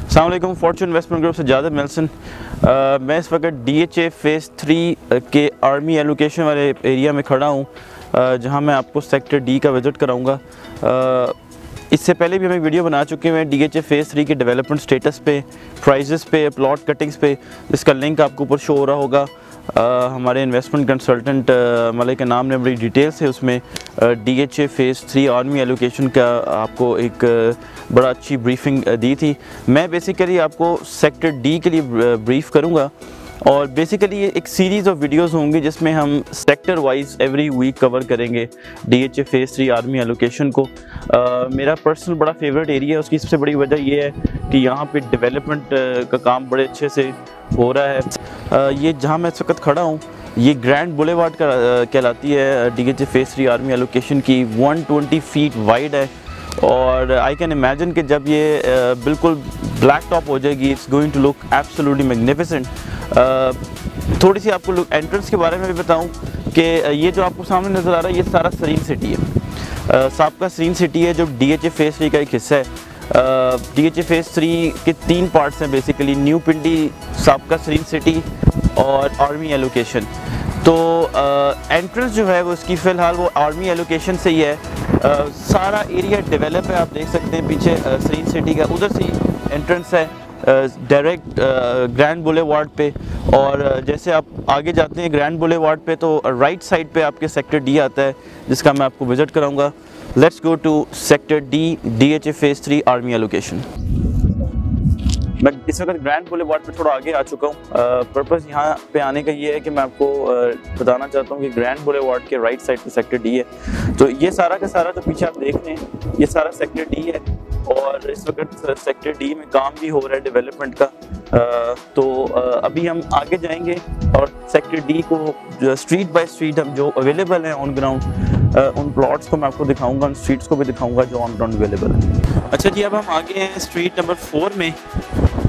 अस्सलाम वालेकुम, Fortune investment group से जावेद मेल्सन। मैं इस वक्त DHA फ़ेज़ 3 के आर्मी एलोकेशन वाले एरिया में खड़ा हूँ, जहाँ मैं आपको सेक्टर D का विज़िट कराऊँगा। इससे पहले भी हम एक वीडियो बना चुके हैं DHA फ़ेज़ 3 के डेवलपमेंट स्टेटस पे, प्राइजेस पे, प्लॉट कटिंग्स पे, जिसका लिंक आपको ऊपर शो हो रहा होगा। हमारे इन्वेस्टमेंट कंसल्टेंट मलिक नाम ने बड़ी डिटेल से उसमें DHA फ़ेज़ 3 आर्मी एलोकेशन का आपको एक बड़ा अच्छी ब्रीफिंग दी थी। मैं बेसिकली आपको सेक्टर D के लिए ब्रीफ़ करूँगा और बेसिकली ये एक सीरीज़ ऑफ वीडियोस होंगी जिसमें हम sector wise every week cover करेंगे DHA फ़ेज़ 3 आर्मी एलोकेशन को। मेरा पर्सनल बड़ा फेवरेट एरिया है। उसकी सबसे बड़ी वजह ये है कि यहाँ पे डेवलपमेंट का काम बड़े अच्छे से हो रहा है। ये जहाँ मैं इस वक्त खड़ा हूँ, ये ग्रैंड बुलेवार्ड का कहलाती है। DHA फ़ेज़ 3 आर्मी एलोकेशन की 120 फीट वाइड है और आई कैन इमेजिन कि जब ये बिल्कुल ब्लैक टॉप हो जाएगी, it's going to look absolutely magnificent. थोड़ी सी आपको एंट्रेंस के बारे में भी बताऊं कि ये जो आपको सामने नज़र आ रहा है, ये सारा सरीन सिटी है। साबका सरीन सिटी है जो DHA फ़ेज़ 3 का एक हिस्सा है। DHA फ़ेज़ 3 के 3 पार्ट्स हैं बेसिकली, न्यू पिंडी, साबका सरीन सिटी और आर्मी एलोकेशन। तो एंट्रेंस जो है वो इसकी फ़िलहाल वो आर्मी एलोकेशन से ही है। सारा एरिया डेवलप है, आप देख सकते हैं पीछे सरीन सिटी का, उधर से एंट्रेंस है डायरेक्ट ग्रैंड बुलेवार्ड पे। और जैसे आप आगे जाते हैं ग्रैंड बुलेवार्ड पे तो राइट साइड पे आपके सेक्टर D आता है, जिसका मैं आपको विज़िट कराऊंगा। Let's go to sector D, DHA phase 3 army allocation. मैं इस वक्त ग्रैंड बुलेवार्ड पे थोड़ा आगे आ चुका हूँ। पर्पस यहाँ पे आने का ये है कि मैं आपको बताना चाहता हूँ कि ग्रैंड बुलेवार्ड के राइट साइड पे सेक्टर D है। तो ये सारा का सारा जो पीछे आप देख रहे हैं, ये सारा सेक्टर D है और इस वक्त सेक्टर D में काम भी हो रहा है डेवलपमेंट का। तो अभी हम आगे जाएंगे और सेक्टर D को स्ट्रीट बाय स्ट्रीट हम जो अवेलेबल हैं ऑन ग्राउंड, उन प्लॉट्स को मैं आपको दिखाऊंगा, उन स्ट्रीट्स को भी दिखाऊंगा जो ऑन ग्राउंड अवेलेबल है। अच्छा जी, अब हम आगे हैं स्ट्रीट नंबर 4 में।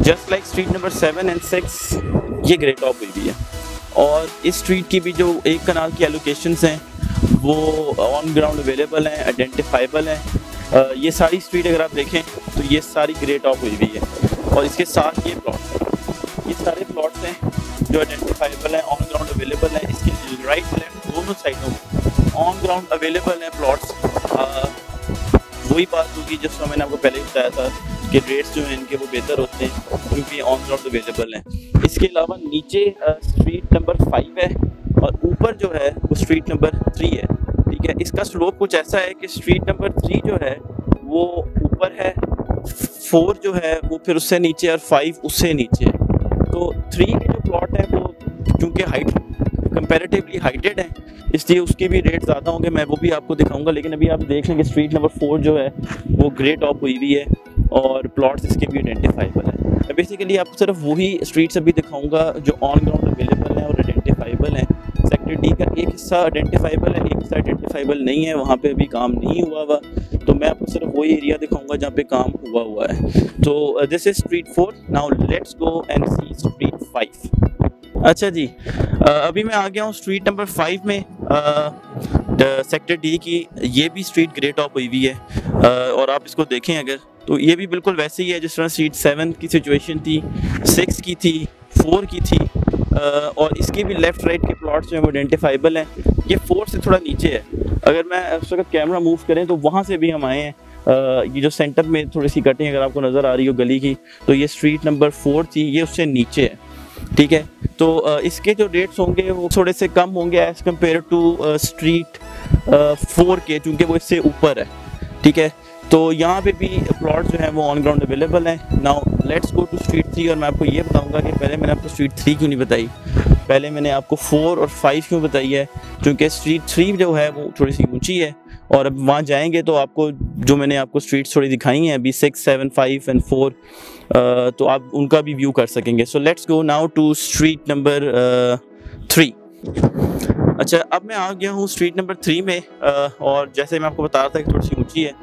Just like street number 7 and 6, ये ग्रे टॉप हुई भी है और इस स्ट्रीट की भी जो एक कनाल की एलोकेशंस हैं वो ऑन ग्राउंड अवेलेबल हैं, आइडेंटिफाइबल हैं। ये सारी स्ट्रीट अगर आप देखें तो ये सारी ग्रे टॉप हुई हुई है और इसके साथ ये प्लॉट्स हैं, ये सारे प्लॉट्स हैं जो आइडेंटिफाइबल हैं, ऑन ग्राउंड अवेलेबल हैं। इसके राइट लेफ्ट दोनों साइडों ऑन ग्राउंड अवेलेबल हैं प्लॉट्स। वही बात होगी जिसको मैंने आपको पहले बताया था कि रेट्स जो हैं इनके वो बेहतर होते हैं क्योंकि ऑन ग्राउंड अवेलेबल हैं। इसके अलावा नीचे स्ट्रीट नंबर 5 है और ऊपर जो है वो स्ट्रीट नंबर 3 है। ठीक है, इसका स्लोप कुछ ऐसा है कि स्ट्रीट नंबर 3 जो है वो ऊपर है, 4 जो है वो फिर उससे नीचे और 5 उससे नीचे है। तो 3 के जो प्लॉट है वो क्योंकि हाइट कंपैरेटिवली हाइटेड है, इसलिए उसके भी रेट ज़्यादा होंगे, मैं वो भी आपको दिखाऊंगा। लेकिन अभी आप देख लेंगे स्ट्रीट नंबर 4 जो है वो ग्रे टॉप हुई हुई है और प्लॉट्स इसके भी आइडेंटिफाइबल है। मैं बेसिकली आपको सिर्फ वही स्ट्रीट्स अभी दिखाऊंगा जो ऑन ग्राउंड अवेलेबल हैं और आइडेंटिफाइबल हैं। सेक्टर D का एक हिस्सा आइडेंटिफाइबल है, एक हिस्सा आइडेंटिफाइबल नहीं है, वहाँ पे अभी काम नहीं हुआ हुआ। तो मैं आपको सिर्फ वही एरिया दिखाऊंगा जहाँ पे काम हुआ है। तो this is street 4। Now let's go and see street 5। अच्छा जी, अभी मैं आ गया हूँ स्ट्रीट नंबर 5 में, सेक्टर D की। ये भी स्ट्रीट ग्रे टॉप हुई हुई है और आप इसको देखें अगर तो ये भी बिल्कुल वैसे ही है जिस तरह स्ट्रीट 7 की सिचुएशन थी, 6 की थी, 4 की थी। और इसके भी लेफ़्ट राइट के प्लॉट्स जो हैं वो आइडेंटिफाइबल हैं। ये 4 से थोड़ा नीचे है। अगर मैं उस वक्त कैमरा मूव करें तो वहाँ से भी हम आए हैं। ये जो सेंटर में थोड़ी सी कटिंग अगर आपको नज़र आ रही हो गली की, तो ये स्ट्रीट नंबर 4 थी, ये उससे नीचे है। ठीक है, तो इसके जो रेट्स होंगे वो थोड़े से कम होंगे एज़ कम्पेयर टू स्ट्रीट 4 के, चूँकि वो इससे ऊपर है। ठीक है, तो यहाँ पे भी प्लॉट जो हैं वो ऑन ग्राउंड अवेलेबल हैं। Now let's go to street 3 और मैं आपको ये बताऊंगा कि पहले मैंने आपको स्ट्रीट 3 क्यों नहीं बताई, पहले मैंने आपको 4 और 5 क्यों बताई है, क्योंकि स्ट्रीट 3 जो है वो थोड़ी सी ऊंची है और अब वहाँ जाएंगे तो आपको जो मैंने आपको स्ट्रीट्स थोड़ी दिखाई हैं अभी 6, 7, 5 एंड 4, तो आप उनका भी व्यू कर सकेंगे। So let's go now to street number 3। अच्छा, अब मैं आ गया हूँ स्ट्रीट नंबर 3 में और जैसे मैं आपको बता रहा था कि थोड़ी सी ऊंची है,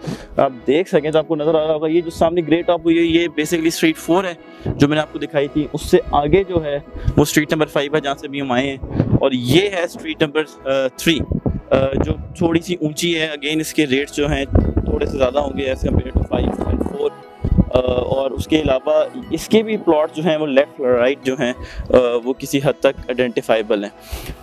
आप देख सकें तो आपको नज़र आ रहा होगा ये जो सामने ग्रे टॉप हुई है ये बेसिकली स्ट्रीट 4 है जो मैंने आपको दिखाई थी। उससे आगे जो है वो स्ट्रीट नंबर 5 है जहाँ से भी हम आए हैं और ये है स्ट्रीट नंबर 3। जो थोड़ी सी ऊंची है। अगेन इसके रेट्स जो हैं थोड़े से ज़्यादा होंगे एज़ कम्पेयर टू 5 एंड 4। और उसके अलावा इसके भी प्लॉट जो हैं वो लेफ़्ट और राइट जो हैं वो किसी हद तक आइडेंटिफाइबल हैं।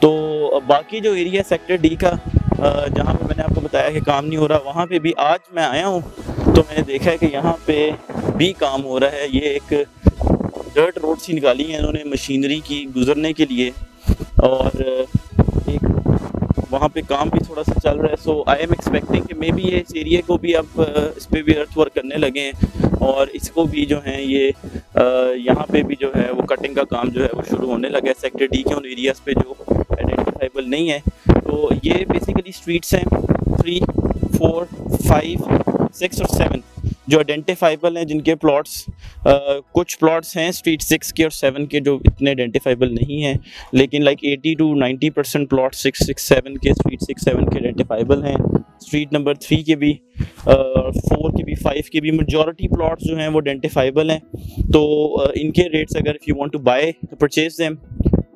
तो बाकी जो एरिया सेक्टर डी का जहाँ पे मैंने आपको बताया कि काम नहीं हो रहा, वहाँ पे भी आज मैं आया हूँ तो मैंने देखा है कि यहाँ पे भी काम हो रहा है। ये एक डर्ट रोड सी निकाली है इन्होंने मशीनरी की गुजरने के लिए, और एक वहाँ पे काम भी थोड़ा सा चल रहा है। सो आई एम एक्सपेक्टिंग कि मे बी ये इस एरिया को भी अब इस पर भी अर्थ वर्क करने लगे हैं, और इसको भी जो है ये यहाँ पे भी जो है वो कटिंग का काम जो है वो शुरू होने लगा है सेक्टर डी के उन एरियाज़ पे जो आइडेंटिफाइबल नहीं है। तो ये बेसिकली स्ट्रीट्स हैं 3, 4, 5, 6 और 7 जो आइडेंटिफाइबल हैं, जिनके प्लॉट्स कुछ प्लॉट्स हैं स्ट्रीट 6 के और 7 के जो इतने आइडेंटिफाइबल नहीं हैं, लेकिन लाइक 80 to 90% प्लॉट 6, 6, 7 के स्ट्रीट 6, 7 के आइडेंटिफाइबल हैं। स्ट्रीट नंबर 3 के भी 4 के भी 5 के भी मेजॉरिटी प्लॉट्स जो हैं वो आइडेंटिफाइबल हैं। तो इनके रेट्स अगर if you want to buy purchase them,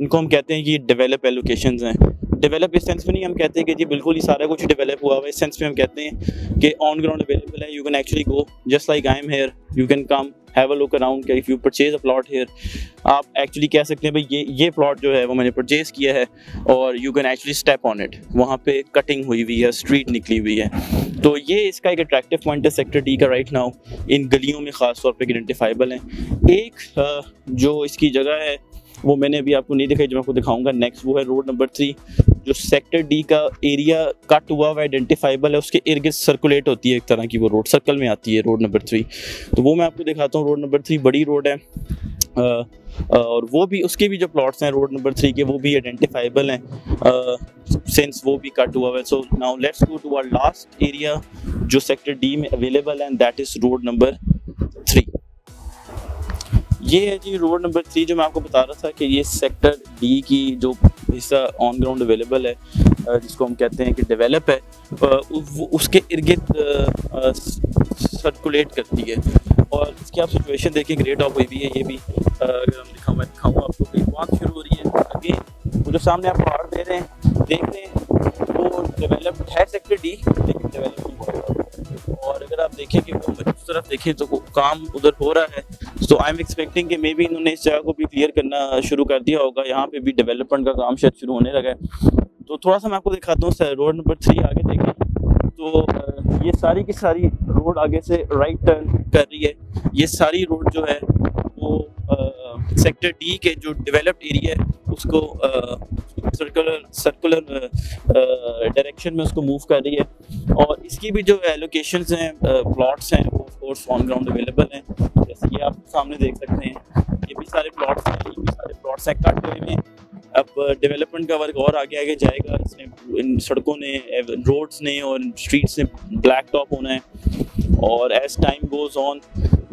इनको हम कहते हैं कि डेवलप एलोकेशंस हैं। डेवलप इस सेंस में नहीं हम कहते हैं कि जी बिल्कुल ही सारा कुछ डेवलप हुआ हुआ है, इस सेंस में हम कहते हैं कि ऑन ग्राउंड अवेलेबल है। You can actually go just like I am here, you can come have a look around. If you purchase a plot here, आप एक्चुअली कह सकते हैं भाई ये प्लॉट जो है वो मैंने परचेज़ किया है, और you can actually step on it. वहाँ पे कटिंग हुई हुई है, स्ट्रीट निकली हुई है। तो ये इसका एक अट्रैक्टिव पॉइंट है सेक्टर डी का राइट नाउ। इन गलियों में ख़ास तौर पर आइडेंटिफाइबल हैं। एक जो इसकी जगह है वो मैंने अभी आपको नहीं दिखाई, जो मैं आपको दिखाऊंगा नेक्स्ट, वो है रोड नंबर 3 जो सेक्टर डी का एरिया कट हुआ हुआ आइडेंटिफाइबल है। उसके इर्द गिर्द सर्कुलेट होती है एक तरह की, वो रोड सर्कल में आती है रोड नंबर 3। तो वो मैं आपको दिखाता हूँ। रोड नंबर 3 बड़ी रोड है, और वो भी उसके भी जो प्लॉट्स हैं रोड नंबर 3 के वो भी आइडेंटिफाइबल हैं सिंस वो भी कट हुआ है। So now let's go to our last area जो सेक्टर डी में अवेलेबल है, and that is road number 3। ये है जी रोड नंबर 3 जो मैं आपको बता रहा था कि ये सेक्टर डी की जो हिस्सा ऑन ग्राउंड अवेलेबल है, जिसको हम कहते हैं कि डेवलप है, उसके इर्द गिर्द सर्कुलेट करती है। और इसकी आप सिचुएशन देखिए, ग्रेड ऑफ हुई भी है। ये भी अगर हम दिखाऊँ आपको, बात शुरू हो रही है। अगेन वो जो सामने आप पहाड़ दे रहे हैं, देख रहे हैं, वो डेवलप्ड है सेक्टर डी, लेकिन डेवलप नहीं हो रहा। और अगर आप देखें कि वो उस तरफ देखें तो काम उधर हो रहा है। तो आई एम एक्सपेक्टिंग कि मे बी इन्होंने इस जगह को भी क्लियर करना शुरू कर दिया होगा। यहाँ पे भी डेवलपमेंट का काम शायद शुरू होने लगा है। तो थोड़ा सा मैं आपको दिखाता हूँ सर, रोड नंबर 3 आगे देखें तो ये सारी की सारी रोड आगे से राइट टर्न कर रही है। ये सारी रोड जो है वो सेक्टर डी के जो डेवलप्ड एरिया है उसको सर्कुलर डायरेक्शन में उसको मूव कर रही है। और इसकी भी जो एलोकेशंस हैं, प्लॉट्स हैं, वो ऑफकोर्स ऑन ग्राउंड अवेलेबल हैं। जैसे कि आप सामने देख सकते हैं, ये भी सारे प्लॉट्स हैं, ये भी सारे प्लॉट्स हैं कट हुए हैं। अब डेवलपमेंट का वर्क और आगे आगे जाएगा। इसमें इन सड़कों ने, रोड्स ने और स्ट्रीट्स ने ब्लैक टॉप होना है। और एज टाइम गोज़ ऑन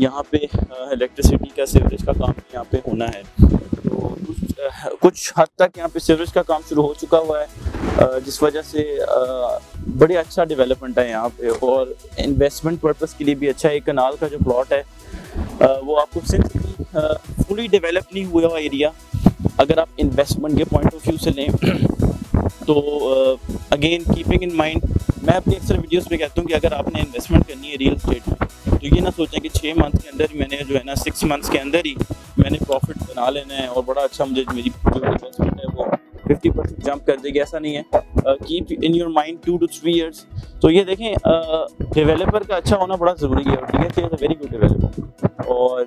यहाँ पे इलेक्ट्रिसिटी का, सीवरेज का काम यहाँ पे होना है। तो कुछ हद तक यहाँ पे सीवरेज का काम शुरू हो चुका हुआ है, जिस वजह से बड़े अच्छा डेवलपमेंट है यहाँ पे, और इन्वेस्टमेंट पर्पस के लिए भी अच्छा है। एक कनाल का जो प्लॉट है वो आपको सिर्फ फुली डेवलप नहीं हुआ हुआ एरिया, अगर आप इन्वेस्टमेंट के पॉइंट ऑफ व्यू से लें तो अगेन कीपिंग इन माइंड, मैं अपनी अक्सर वीडियोस में कहता हूँ कि अगर आपने इन्वेस्टमेंट करनी है रियल एस्टेट में, तो ये ना सोचें कि 6 मंथ के अंदर ही मैंने जो है ना 6 मंथ्स के अंदर ही मैंने प्रॉफिट बना लेना है और बड़ा अच्छा मुझे मेरी जो इन्वेस्टमेंट है वो 50% जंप कर देगी। ऐसा नहीं है। Keep in your mind 2 to 3 years। तो ये देखें, डेवलपर का अच्छा होना बड़ा ज़रूरी है, और DHA is a very good developer, और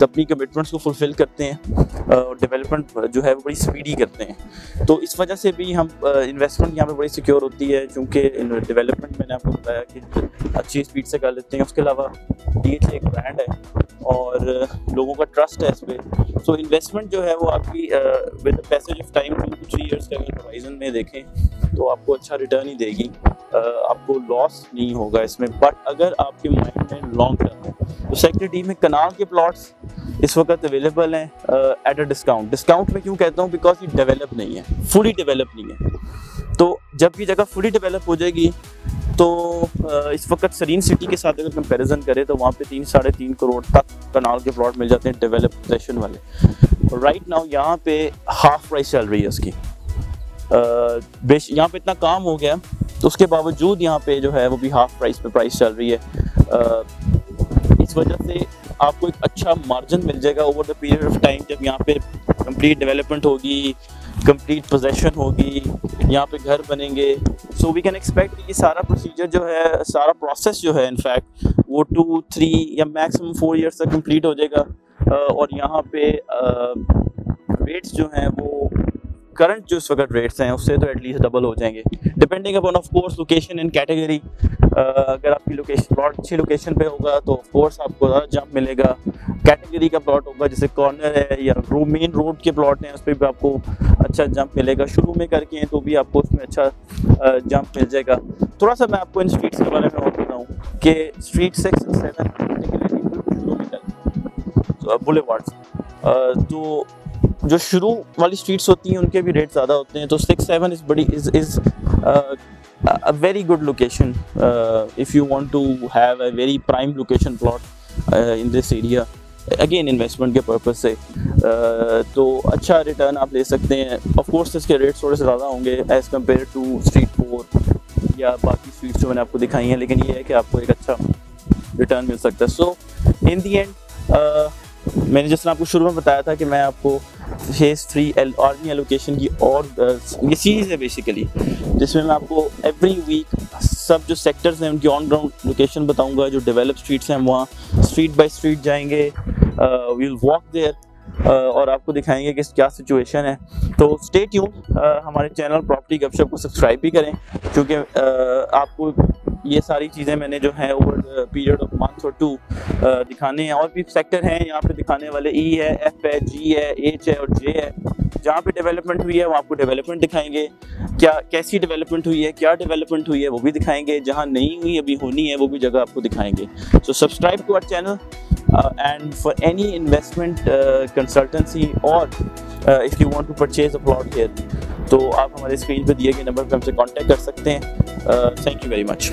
अपनी कमिटमेंट्स को फुलफ़िल करते हैं, और डेवलपमेंट जो है वो बड़ी स्पीडी करते हैं। तो इस वजह से भी हम इन्वेस्टमेंट यहाँ पे बड़ी सिक्योर होती है, क्योंकि डेवलपमेंट मैंने आपको बताया कि अच्छी स्पीड से कर लेते हैं। उसके अलावा DHA एक ब्रांड है और लोगों का ट्रस्ट है इस पर। सो इन्वेस्टमेंट जो है वो आपकी with passage of time 2 to 3 years का अगर होराइजन में देखें तो आपको अच्छा रिटर्न ही देगी, आपको लॉस नहीं होगा इसमें। बट अगर आपके माइंड में लॉन्ग टर्म है तो सेक्टर डी में कनाल के प्लॉट्स इस वक्त अवेलेबल हैं एट अ डिस्काउंट। डिस्काउंट में क्यों कहता हूँ? बिकॉज ये डेवलप नहीं है, फुली डेवलप नहीं है। तो जब ये जगह फुली डेवलप हो जाएगी तो इस वक्त सरीन सिटी के साथ अगर कंपैरिजन करें तो वहाँ पे 3-3.5 करोड़ तक कनाल के प्लॉट मिल जाते हैं डेवलप पोजीशन वाले। राइट नाउ यहाँ पे हाफ प्राइस चल रही है उसकी। यहाँ पे इतना काम हो गया तो उसके बावजूद यहाँ पे जो है वो भी हाफ प्राइस पे प्राइस चल रही है। इस वजह से आपको एक अच्छा मार्जिन मिल जाएगा over the period of time, जब यहाँ पे कंप्लीट डेवलपमेंट होगी, कंप्लीट पोजेशन होगी, यहाँ पे घर बनेंगे। सो वी कैन एक्सपेक्ट ये सारा प्रोसीजर जो है, सारा प्रोसेस जो है इनफैक्ट वो 2, 3 या मैक्सिमम 4 ईयर्स तक कंप्लीट हो जाएगा। और यहाँ पे रेट्स जो हैं वो करंट जो इस वक्त रेट्स हैं उससे तो एटलीस्ट डबल हो जाएंगे, depending upon of course location and category. अगर आपकी लोकेशन प्लॉट अच्छी लोकेशन पे होगा तो ऑफ कोर्स आपको ज़्यादा जंप मिलेगा। कैटेगरी का प्लॉट होगा जैसे कॉर्नर है या मेन रोड के प्लॉट हैं, उस पर भी आपको अच्छा जंप मिलेगा। शुरू में करके हैं तो भी आपको उसमें अच्छा जंप मिल जाएगा। थोड़ा सा मैं आपको इन स्ट्रीट्स के बारे में और बताऊँ कि स्ट्रीट 6 और 7 शुरू में करके बुलेवार्ड्स, तो जो शुरू वाली स्ट्रीट्स होती हैं उनके भी रेट ज़्यादा होते हैं। तो 6-7 इज़ बड़ी is a very good location if you want to have a very prime location plot in this area, again investment के पर्पज़ से। तो अच्छा रिटर्न आप ले सकते हैं। ऑफ कोर्स इसके रेट्स थोड़े से ज़्यादा होंगे एज़ कम्पेयर टू स्ट्रीट 4 या बाकी स्ट्रीट्स जो मैंने आपको दिखाई हैं, लेकिन ये है कि आपको एक अच्छा रिटर्न मिल सकता है। सो इन दी एंड मैंने जिस तरह आपको शुरू में बताया था कि मैं आपको फेज़ 3 आर्मी एलोकेशन की और ये सीरीज़ है बेसिकली, जिसमें मैं आपको एवरी वीक सब जो सेक्टर्स हैं उनकी ऑन ग्राउंड लोकेशन बताऊंगा। जो डेवलप स्ट्रीट्स हैं वहाँ स्ट्रीट बाय स्ट्रीट जाएंगे, वी विल वॉक देयर और आपको दिखाएंगे कि क्या सिचुएशन है। तो स्टे ट्यून्ड, हमारे चैनल प्रॉपर्टी गपशप को सब्सक्राइब भी करें, क्योंकि आपको ये सारी चीज़ें मैंने जो है ओवर पीरियड ऑफ मंथ और 2 दिखाने हैं। और भी सेक्टर हैं यहाँ पे दिखाने वाले, ई है, एफ है, जी है, एच है और जे है। जहाँ पे डेवलपमेंट हुई है वहाँ आपको डेवलपमेंट दिखाएंगे, क्या कैसी डेवलपमेंट हुई है, क्या डेवलपमेंट हुई है वो भी दिखाएंगे, जहाँ नहीं हुई अभी होनी है वो भी जगह आपको दिखाएंगे। So subscribe to our channel and for any investment consultancy or if you want to purchase a plot here, तो आप हमारे स्क्रीन पे दिए गए नंबर पर हमसे कांटेक्ट कर सकते हैं। Thank you very much.